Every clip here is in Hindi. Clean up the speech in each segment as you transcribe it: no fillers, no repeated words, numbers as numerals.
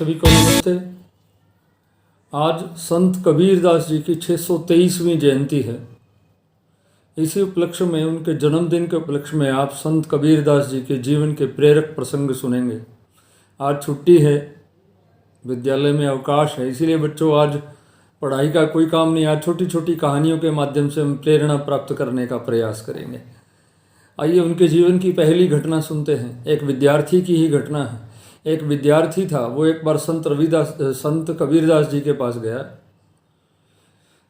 सभी को नमस्ते। आज संत कबीरदास जी की 623वीं जयंती है। इसी उपलक्ष्य में, उनके जन्मदिन के उपलक्ष्य में आप संत कबीरदास जी के जीवन के प्रेरक प्रसंग सुनेंगे। आज छुट्टी है, विद्यालय में अवकाश है, इसीलिए बच्चों आज पढ़ाई का कोई काम नहीं। आज छोटी छोटी कहानियों के माध्यम से हम प्रेरणा प्राप्त करने का प्रयास करेंगे। आइए उनके जीवन की पहली घटना सुनते हैं। एक विद्यार्थी की ही घटना है। एक विद्यार्थी था, वो एक बार संत कबीरदास जी के पास गया।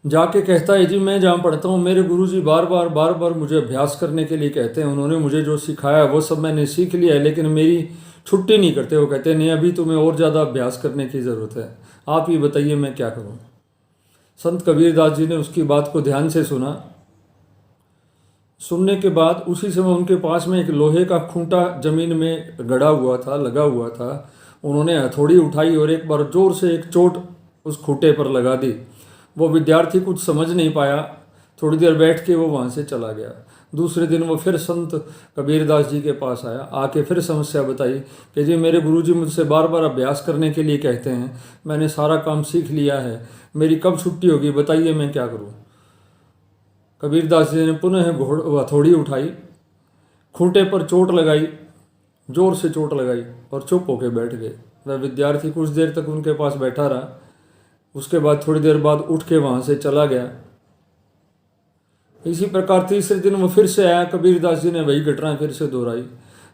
जाके कहता है, जी मैं जहाँ पढ़ता हूँ मेरे गुरुजी बार बार मुझे अभ्यास करने के लिए कहते हैं। उन्होंने मुझे जो सिखाया वो सब मैंने सीख लिया है, लेकिन मेरी छुट्टी नहीं करते। वो कहते हैं, नहीं अभी तुम्हें और ज़्यादा अभ्यास करने की ज़रूरत है, आप ही बताइए मैं क्या करूँ। संत कबीरदास जी ने उसकी बात को ध्यान से सुना। सुनने के बाद उसी समय उनके पास में एक लोहे का खूंटा जमीन में गड़ा हुआ था, लगा हुआ था। उन्होंने हथौड़ी उठाई और एक बार जोर से एक चोट उस खूंटे पर लगा दी। वो विद्यार्थी कुछ समझ नहीं पाया। थोड़ी देर बैठ के वो वहाँ से चला गया। दूसरे दिन वो फिर संत कबीरदास जी के पास आया। आके फिर समस्या बताई कि जी मेरे गुरुजी मुझसे बार बार अभ्यास करने के लिए कहते हैं, मैंने सारा काम सीख लिया है, मेरी कब छुट्टी होगी, बताइए मैं क्या करूँ। कबीरदास जी ने पुनः हथौड़ी उठाई, खूंटे पर चोट लगाई, जोर से चोट लगाई और चुप होकर बैठ गए। वह विद्यार्थी कुछ देर तक उनके पास बैठा रहा। उसके बाद थोड़ी देर बाद उठ के वहाँ से चला गया। इसी प्रकार तीसरे दिन वो फिर से आया। कबीरदास जी ने वही घटना फिर से दोहराई।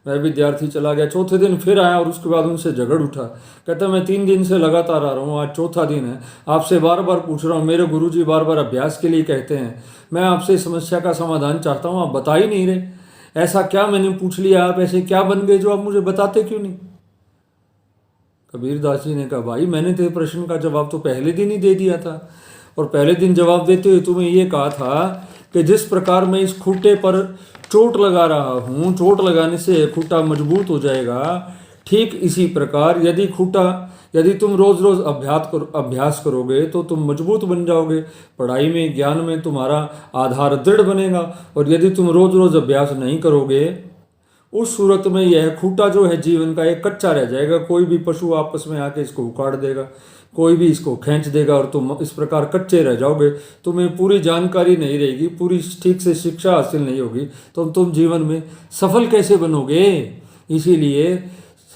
वह विद्यार्थी चला गया। चौथे दिन फिर आया और उसके बाद उनसे झगड़ उठा। कहता मैं 3 दिन से लगातार आ रहा हूँ, आज चौथा दिन है, आपसे बार बार पूछ रहा हूँ, मेरे गुरुजी बार बार अभ्यास के लिए कहते हैं, मैं आपसे इस समस्या का समाधान चाहता हूँ, आप बता ही नहीं रहे। ऐसा क्या मैंने पूछ लिया, आप ऐसे क्या बन गए जो आप मुझे बताते क्यों नहीं। कबीरदास जी ने कहा, भाई मैंने तेरे प्रश्न का जवाब तो पहले दिन ही दे दिया था, और पहले दिन जवाब देते हुए तुम्हें ये कहा था कि जिस प्रकार मैं इस खूंटे पर चोट लगा रहा हूँ, चोट लगाने से खूंटा मजबूत हो जाएगा, ठीक इसी प्रकार यदि तुम रोज रोज अभ्यास करोगे तो तुम मजबूत बन जाओगे, पढ़ाई में ज्ञान में तुम्हारा आधार दृढ़ बनेगा। और यदि तुम रोज रोज अभ्यास नहीं करोगे, उस सूरत में यह खूंटा जो है जीवन का एक कच्चा रह जाएगा। कोई भी पशु आपस में आके इसको उखाड़ देगा, कोई भी इसको खींच देगा और तुम इस प्रकार कच्चे रह जाओगे। तुम्हें पूरी जानकारी नहीं रहेगी, पूरी ठीक से शिक्षा हासिल नहीं होगी, तो तुम जीवन में सफल कैसे बनोगे। इसीलिए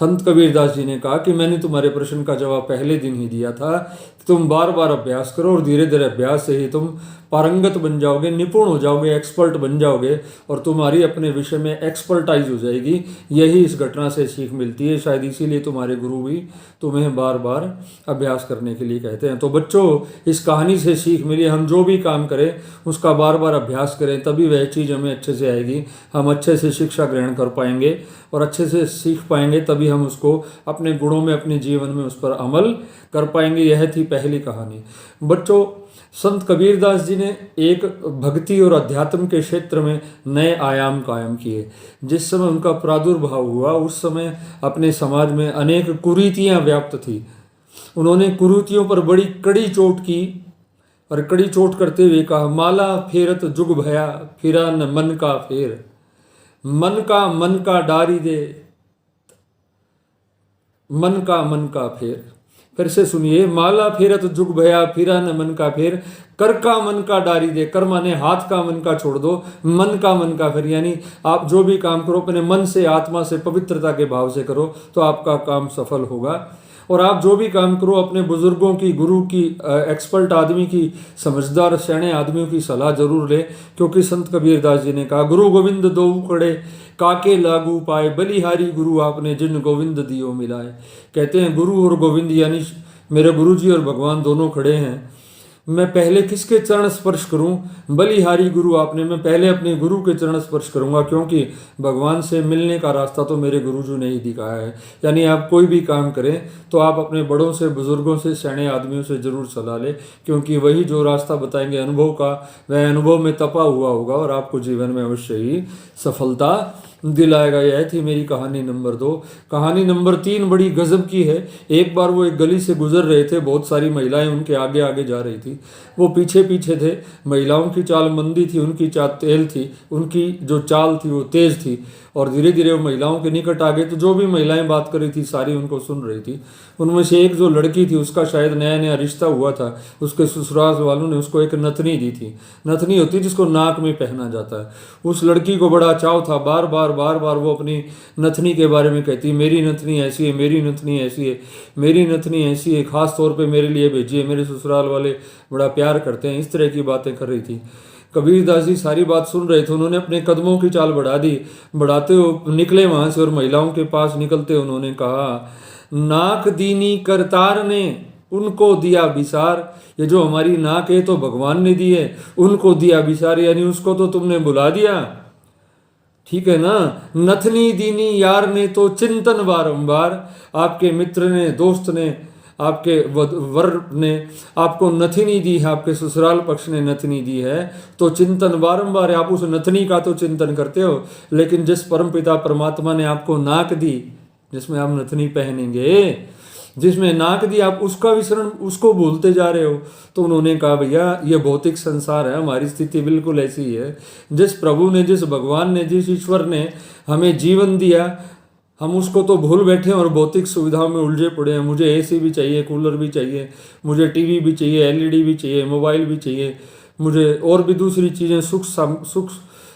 संत कबीरदास जी ने कहा कि मैंने तुम्हारे प्रश्न का जवाब पहले दिन ही दिया था कि तुम बार बार अभ्यास करो और धीरे धीरे अभ्यास से ही तुम पारंगत बन जाओगे, निपुण हो जाओगे, एक्सपर्ट बन जाओगे और तुम्हारी अपने विषय में एक्सपर्टाइज हो जाएगी। यही इस घटना से सीख मिलती है। शायद इसीलिए तुम्हारे गुरु भी तुम्हें बार बार अभ्यास करने के लिए कहते हैं। तो बच्चों, इस कहानी से सीख मिली, हम जो भी काम करें उसका बार बार अभ्यास करें, तभी वह चीज़ हमें अच्छे से आएगी। हम अच्छे से शिक्षा ग्रहण कर पाएंगे और अच्छे से सीख पाएंगे, तभी हम उसको अपने गुणों में, अपने जीवन में उस पर अमल कर पाएंगे। यह थी पहली कहानी। बच्चों, संत कबीरदास जी ने एक भक्ति और अध्यात्म के क्षेत्र में नए आयाम कायम किए। जिस समय उनका प्रादुर्भाव हुआ उस समय अपने समाज में अनेक कुरीतियां व्याप्त थी। उन्होंने कुरीतियों पर बड़ी कड़ी चोट की और कड़ी चोट करते हुए कहा, माला फेरत जुग भया, फिरा न मन का फेर, मन का डारी दे, मन का फेर। फिर से सुनिए, माला फेरत जुग भया, फिरा न मन का फेर, कर का मन का डारी दे। कर माने हाथ का, मन का छोड़ दो, मन का फेर। यानी आप जो भी काम करो अपने मन से, आत्मा से, पवित्रता के भाव से करो तो आपका काम सफल होगा। और आप जो भी काम करो अपने बुजुर्गों की, गुरु की, एक्सपर्ट आदमी की, समझदार सयाने आदमियों की सलाह जरूर ले, क्योंकि संत कबीरदास जी ने कहा, गुरु गोविंद दो कड़े काके लागू पाए, बलिहारी गुरु आपने जिन गोविंद दियो मिलाए। कहते हैं गुरु और गोविंद यानी मेरे गुरु जी और भगवान दोनों खड़े हैं। मैं पहले किसके चरण स्पर्श करूं? बलिहारी गुरु आपने, मैं पहले अपने गुरु के चरण स्पर्श करूंगा, क्योंकि भगवान से मिलने का रास्ता तो मेरे गुरुजी ने ही दिखाया है। यानी आप कोई भी काम करें तो आप अपने बड़ों से, बुजुर्गों से, सयाने आदमियों से जरूर सलाह लें, क्योंकि वही जो रास्ता बताएंगे अनुभव का, वह अनुभव में तपा हुआ होगा और आपको जीवन में अवश्य ही सफलता दिलाएगा। यह थी मेरी कहानी नंबर 2। कहानी नंबर 3 बड़ी गजब की है। एक बार वो एक गली से गुजर रहे थे, बहुत सारी महिलाएं उनके आगे आगे जा रही थी। थी। वो पीछे पीछे थे, महिलाओं की चाल मंदी थी, उनकी चाल तेज थी, उनकी जो चाल थी वो तेज़ थी। और धीरे धीरे वो महिलाओं के निकट आ गए, तो जो भी महिलाएं बात कर रही थी सारी उनको सुन रही थी। उनमें से एक जो लड़की थी, उसका शायद नया नया रिश्ता हुआ था, उसके ससुराल वालों ने उसको एक नथनी दी थी। नथनी होती है जिसको नाक में पहना जाता है। उस लड़की को बड़ा चाव था, बार बार वो अपनी नथनी के बारे में कहती, मेरी नथनी ऐसी है, मेरी नथनी ऐसी है, मेरी नथनी ऐसी है, खास तौर पे मेरे लिए भेजिए, मेरे ससुराल वाले बड़ा प्यार करते हैं। इस तरह की बातें कर रही थी। कबीरदास जी सारी बात सुन रहे थे। उन्होंने अपने कदमों की चाल बढ़ा दी। बढ़ाते हुए निकले वहां से और महिलाओं के पास निकलते उन्होंने कहा, नाक दीनी करतार ने उनको दिया विसार। ये जो हमारी नाक है तो भगवान ने दी है, उनको दिया विसार, यानी उसको तो तुमने बुला दिया, ठीक है ना। नथनी दीनी यार ने तो चिंतन बारंबार, आपके मित्र ने, दोस्त ने, आपके वर ने आपको नथनी दी है, आपके ससुराल पक्ष ने नथनी दी है, तो चिंतन बारंबार है। आप उस नथनी का तो चिंतन करते हो, लेकिन जिस परमपिता परमात्मा ने आपको नाक दी, जिसमें आप नथनी पहनेंगे, जिसमें नाक दी, आप उसका विसरण, उसको भूलते जा रहे हो। तो उन्होंने कहा, भैया ये भौतिक संसार है, हमारी स्थिति बिल्कुल ऐसी ही है। जिस प्रभु ने, जिस भगवान ने, जिस ईश्वर ने हमें जीवन दिया, हम उसको तो भूल बैठे हैं और भौतिक सुविधाओं में उलझे पड़े हैं। मुझे एसी भी चाहिए, कूलर भी चाहिए, मुझे टीवी भी चाहिए, एलईडी भी चाहिए, मोबाइल भी चाहिए, मुझे और भी दूसरी चीज़ें, सुख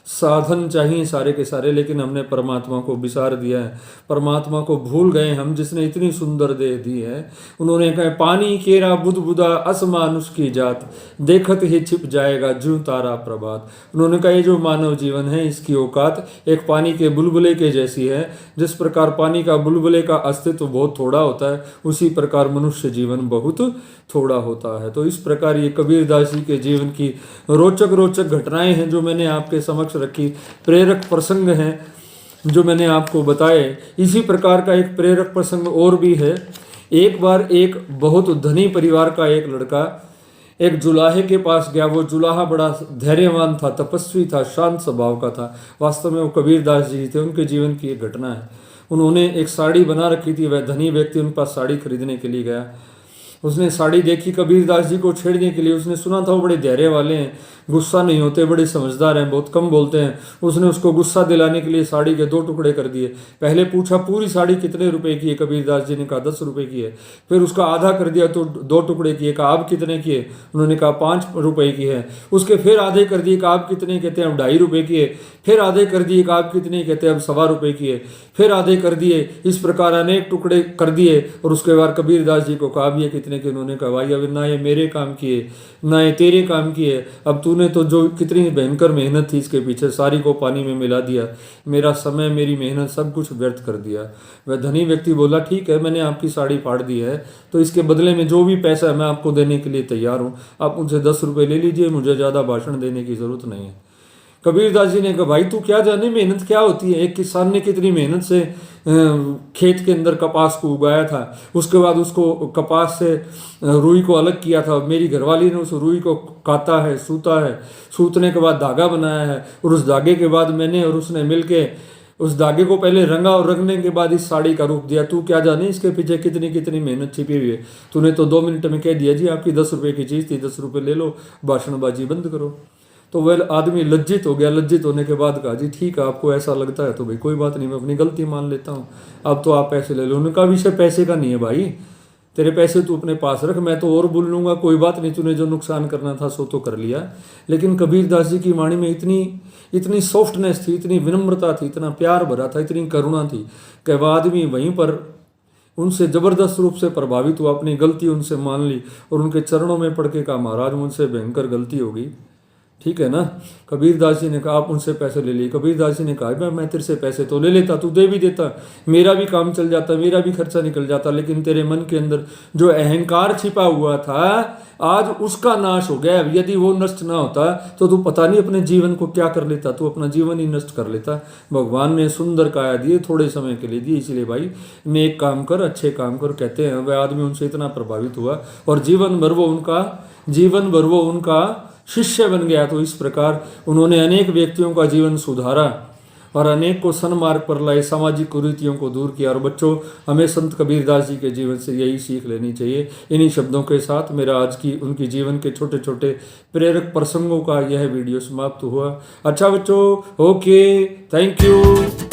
साधन चाहिए सारे के सारे, लेकिन हमने परमात्मा को विसार दिया है, परमात्मा को भूल गए हम, जिसने इतनी सुंदर देह दी है। उन्होंने कहा, पानी केरा बुध बुधा असमानुष की जात, देखत ही छिप जाएगा ज्यों तारा प्रभात। उन्होंने कहा, ये जो मानव जीवन है, इसकी औकात एक पानी के बुलबुले के जैसी है। जिस प्रकार पानी का बुलबुले का अस्तित्व बहुत थोड़ा होता है, उसी प्रकार मनुष्य जीवन बहुत थोड़ा होता है। तो इस प्रकार ये कबीरदास जी के जीवन की रोचक रोचक घटनाएं हैं जो मैंने आपके समक्ष रखी, प्रेरक प्रसंग हैं जो मैंने आपको बताए। इसी प्रकार का एक प्रेरक प्रसंग और भी है। एक बार एक बहुत धनी परिवार का एक लड़का एक जुलाहे के पास गया। वो जुलाहा बड़ा धैर्यवान था, तपस्वी था, शांत स्वभाव का था। वास्तव में वो कबीरदास जी थे, उनके जीवन की एक घटना है। उन्होंने एक साड़ी बना रखी थी, वह धनी व्यक्ति उन पास साड़ी खरीदने के लिए गया। उसने साड़ी देखी कबीरदास जी को छेड़ने के लिए। उसने सुना था वो बड़े धैर्य वाले हैं, गुस्सा नहीं होते, बड़े समझदार हैं, बहुत कम बोलते हैं। उसने उसको गुस्सा दिलाने के लिए साड़ी के 2 टुकड़े कर दिए। पहले पूछा पूरी साड़ी कितने रुपए की है, कबीरदास जी ने कहा 10 रुपए की है। फिर उसका आधा कर दिया तो 2 टुकड़े किए, कहा आप कितने की है, उन्होंने कहा 5 रुपए की है। उसके फिर आधे कर दिए, कहा आप कितने कहते हैं, अब 2.5 रुपए की है। फिर आधे कर दिए, कहा आप कितने कहते हैं, अब 1.25 रुपए की है। फिर आधे कर दिए। इस प्रकार अनेक टुकड़े कर दिए और उसके बाद कबीरदास जी को कहा, ये कितने के, उन्होंने कहा, भाई अब ना ये मेरे काम की है ना ये तेरे काम की है, अब तूने तो जो कितनी भयंकर मेहनत थी इसके पीछे, सारी को पानी में मिला दिया, मेरा समय, मेरी मेहनत सब कुछ व्यर्थ कर दिया। वह धनी व्यक्ति बोला, ठीक है, मैंने आपकी साड़ी फाड़ दी है, तो इसके बदले में जो भी पैसा है मैं आपको देने के लिए तैयार हूँ, आप उनसे 10 रुपये ले लीजिए, मुझे ज़्यादा भाषण देने की ज़रूरत नहीं है। कबीरदास जी ने कहा, भाई तू क्या जाने मेहनत क्या होती है। एक किसान ने कितनी मेहनत से खेत के अंदर कपास को उगाया था, उसके बाद उसको कपास से रुई को अलग किया था, मेरी घरवाली ने उस रुई को काता है, सूता है, सूतने के बाद धागा बनाया है, और उस धागे के बाद मैंने और उसने मिलके उस धागे को पहले रंगा और रंगने के बाद इस साड़ी का रूप दिया। तू क्या जाने इसके पीछे कितनी कितनी मेहनत छिपी हुई है। तूने तो 2 मिनट में कह दिया, जी आपकी 10 रुपये की चीज़ थी, 10 रुपये ले लो, भाषणबाजी बंद करो। तो वह आदमी लज्जित हो गया। लज्जित होने के बाद कहा, जी ठीक है, आपको ऐसा लगता है तो भाई कोई बात नहीं, मैं अपनी गलती मान लेता हूँ, अब तो आप पैसे ले लो। उनका विषय पैसे का नहीं है भाई, तेरे पैसे तू अपने पास रख, मैं तो और बोल लूँगा, कोई बात नहीं, तूने जो नुकसान करना था सो तो कर लिया। लेकिन कबीरदास जी की वाणी में इतनी सॉफ्टनेस थी, इतनी विनम्रता थी, इतना प्यार भरा था, इतनी करुणा थी कि वह आदमी वहीं पर उनसे ज़बरदस्त रूप से प्रभावित हुआ, अपनी गलती उनसे मान ली और उनके चरणों में पड़ के कहा, महाराज मुझसे भयंकर गलती हो गई, ठीक है ना। कबीरदास जी ने कहा, आप उनसे पैसे ले लिए। कबीरदास जी ने कहा, मैं तेरे से पैसे तो ले लेता, तू दे भी देता, मेरा भी काम चल जाता, मेरा भी खर्चा निकल जाता, लेकिन तेरे मन के अंदर जो अहंकार छिपा हुआ था आज उसका नाश हो गया। यदि वो नष्ट ना होता तो तू पता नहीं अपने जीवन को क्या कर लेता, तू अपना जीवन ही नष्ट कर लेता। भगवान ने सुंदर काया दिए, थोड़े समय के लिए दिए, इसलिए भाई नेक काम कर, अच्छे काम कर, कहते हैं। वह आदमी उनसे इतना प्रभावित हुआ और जीवन भर वो उनका शिष्य बन गया। तो इस प्रकार उन्होंने अनेक व्यक्तियों का जीवन सुधारा और अनेक को सन्मार्ग पर लाए, सामाजिक कुरीतियों को दूर किया। और बच्चों, हमें संत कबीरदास जी के जीवन से यही सीख लेनी चाहिए। इन्हीं शब्दों के साथ मेरा आज की उनकी जीवन के छोटे छोटे प्रेरक प्रसंगों का यह वीडियो समाप्त हुआ। अच्छा बच्चों, ओके, थैंक यू।